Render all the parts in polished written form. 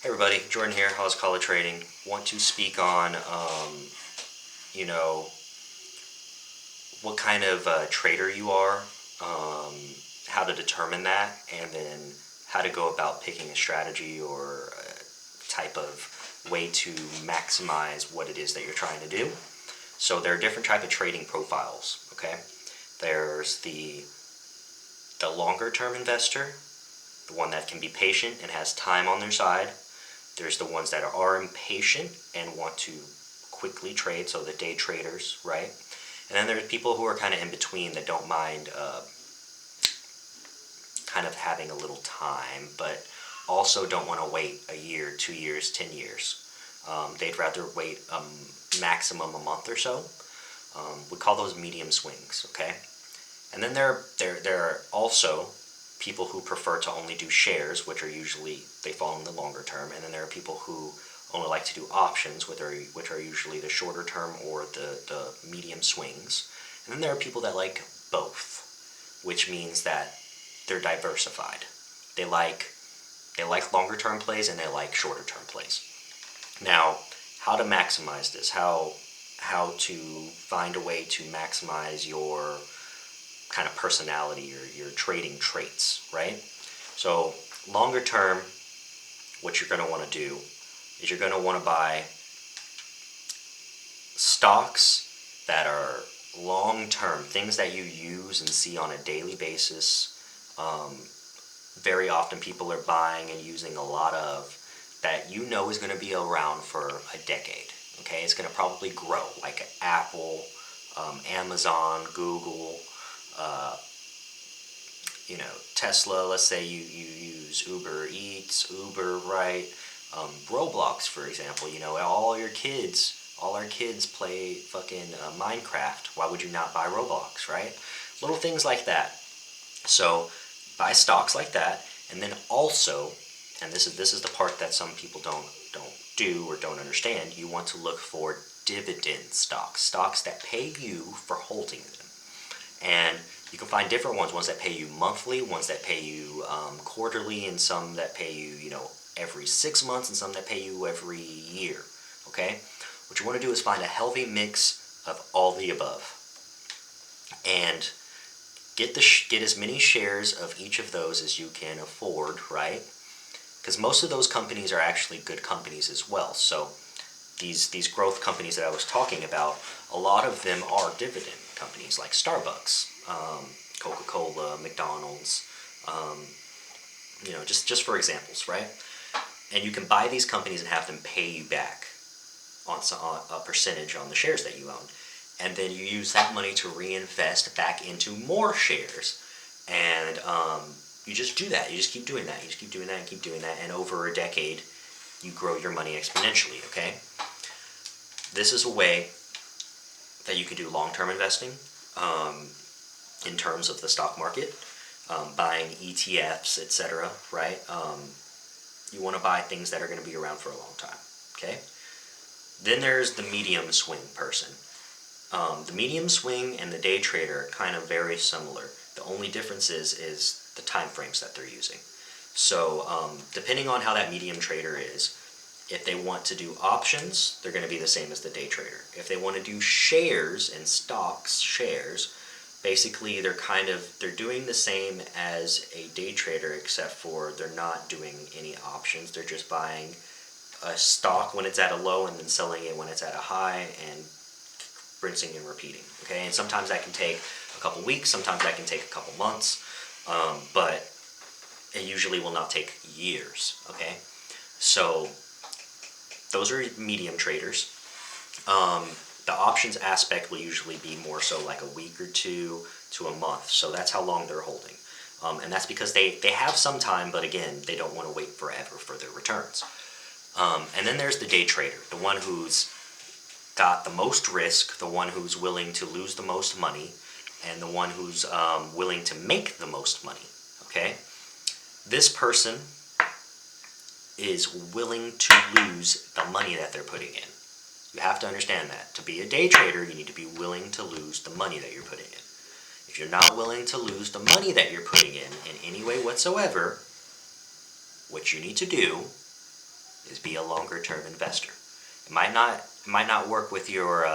Hey everybody, Jordan here, How's College Trading. Want to speak on, you know, what kind of trader you are, um, how to determine that, and then how to go about picking a strategy or a type of way to maximize what it is that you're trying to do. So there are different type of trading profiles, okay? There's the longer term investor, the one that can be patient and has time on their side. There's the ones that are impatient and want to quickly trade, so the day traders, right? And then there's people who are kind of in between that don't mind kind of having a little time, but also don't want to wait a year, 2 years, 10 years. They'd rather wait maximum a month or so. We call those medium swings, okay? And then there are also people who prefer to only do shares, which are usually, they fall in the longer term, and then there are people who only like to do options, which are usually the shorter term or the medium swings. And then there are people that like both, which means that they're diversified. They like longer term plays and they like shorter term plays. Now, how to maximize this? How to find a way to maximize your kind of personality or your trading traits, right? So longer term, what you're going to want to do is you're going to want to buy stocks that are long term, things that you use and see on a daily basis. Very often people are buying and using a lot of that you know is going to be around for a decade. Okay, it's going to probably grow, like Apple, Amazon, Google, uh, Tesla. Let's say you use Uber Eats, Uber, right? Roblox, for example. All our kids play fucking Minecraft. Why would you not buy Roblox, right? Little things like that. So buy stocks like that, and then also, and this is the part that some people don't do or don't understand. You want to look for dividend stocks, stocks that pay you for holding them, and you can find different ones that pay you monthly, ones that pay you quarterly, and some that pay you, every 6 months, and some that pay you every year. Okay, what you want to do is find a healthy mix of all the above, and get as many shares of each of those as you can afford, right? Because most of those companies are actually good companies as well. So these growth companies that I was talking about, a lot of them are dividend companies like Starbucks, Coca-Cola, McDonald's, just for examples, right? And you can buy these companies and have them pay you back on a percentage on the shares that you own. And then you use that money to reinvest back into more shares. And you just do that. You just keep doing that. You just keep doing that and keep doing that. And over a decade, you grow your money exponentially, okay? This is a way that you can do long-term investing in terms of the stock market, buying ETFs, etc., right? You want to buy things that are going to be around for a long time, okay? Then there's the medium swing person. The medium swing and the day trader are kind of very similar. The only difference is the time frames that they're using. So depending on how that medium trader is, if they want to do options, they're going to be the same as the day trader. If they want to do shares and stocks, shares, basically they're doing the same as a day trader, except for they're not doing any options. They're just buying a stock when it's at a low and then selling it when it's at a high and rinsing and repeating. Okay, and sometimes that can take a couple weeks, sometimes that can take a couple months, but it usually will not take years. Okay, so those are medium traders. The options aspect will usually be more so like a week or two to a month. So that's how long they're holding. And that's because they have some time, but again, they don't want to wait forever for their returns. And then there's the day trader, the one who's got the most risk, the one who's willing to lose the most money, and the one who's willing to make the most money. Okay? This person is willing to lose the money that they're putting in. You have to understand that. To be a day trader, you need to be willing to lose the money that you're putting in. If you're not willing to lose the money that you're putting in any way whatsoever, what you need to do is be a longer term investor. It might not work with your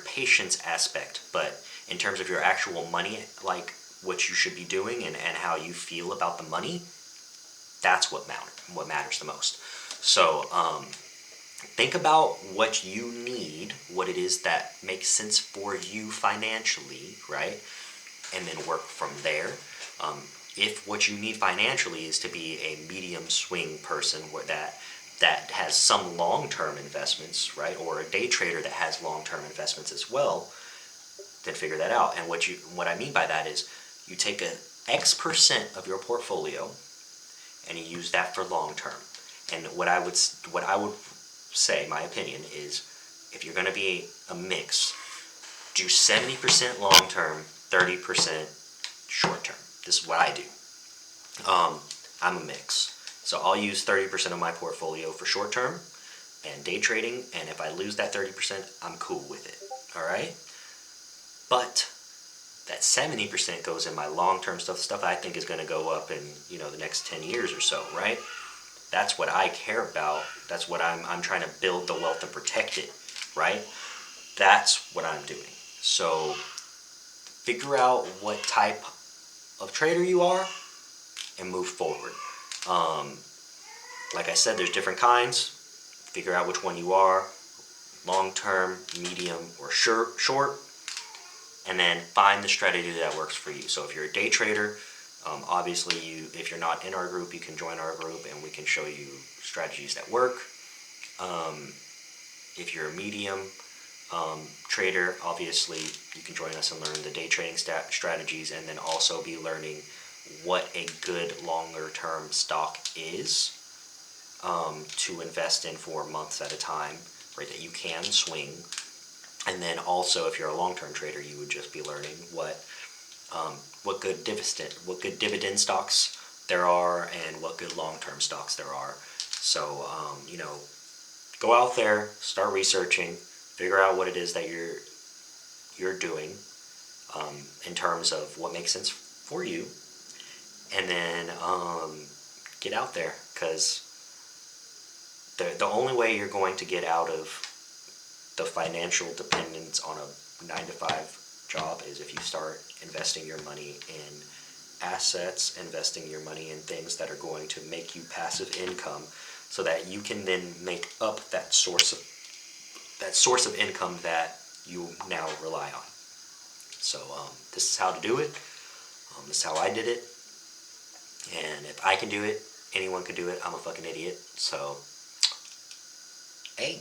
patience aspect, but in terms of your actual money, like what you should be doing and how you feel about the money, that's what matters the most. So think about what you need, what it is that makes sense for you financially, right? And then work from there. If what you need financially is to be a medium swing person where that has some long-term investments, right, or a day trader that has long-term investments as well, then figure that out. And what I mean by that is you take a X% of your portfolio and you use that for long term. And what I would say, my opinion is, if you're going to be a mix, do 70% long term, 30% short term. This is what I do. I'm a mix. So I'll use 30% of my portfolio for short term and day trading, and if I lose that 30%, I'm cool with it. All right? But that 70% goes in my long-term stuff I think is going to go up in, the next 10 years or so, right? That's what I care about. That's what I'm trying to build the wealth and protect it, right? That's what I'm doing. So figure out what type of trader you are and move forward. Like I said, there's different kinds. Figure out which one you are, long-term, medium, or short, and then find the strategy that works for you. So if you're a day trader, obviously if you're not in our group, you can join our group and we can show you strategies that work. If you're a medium trader, obviously you can join us and learn the day trading strategies, and then also be learning what a good longer term stock is to invest in for months at a time, right, that you can swing. And then also, if you're a long-term trader, you would just be learning what good dividend stocks there are and what good long-term stocks there are. So go out there, start researching, figure out what it is that you're doing in terms of what makes sense for you, and then get out there, because the only way you're going to get out of the financial dependence on a 9-to-5 job is if you start investing your money in assets, investing your money in things that are going to make you passive income, so that you can then make up that source of income that you now rely on. So this is how to do it. This is how I did it. And if I can do it, anyone can do it. I'm a fucking idiot. So, hey.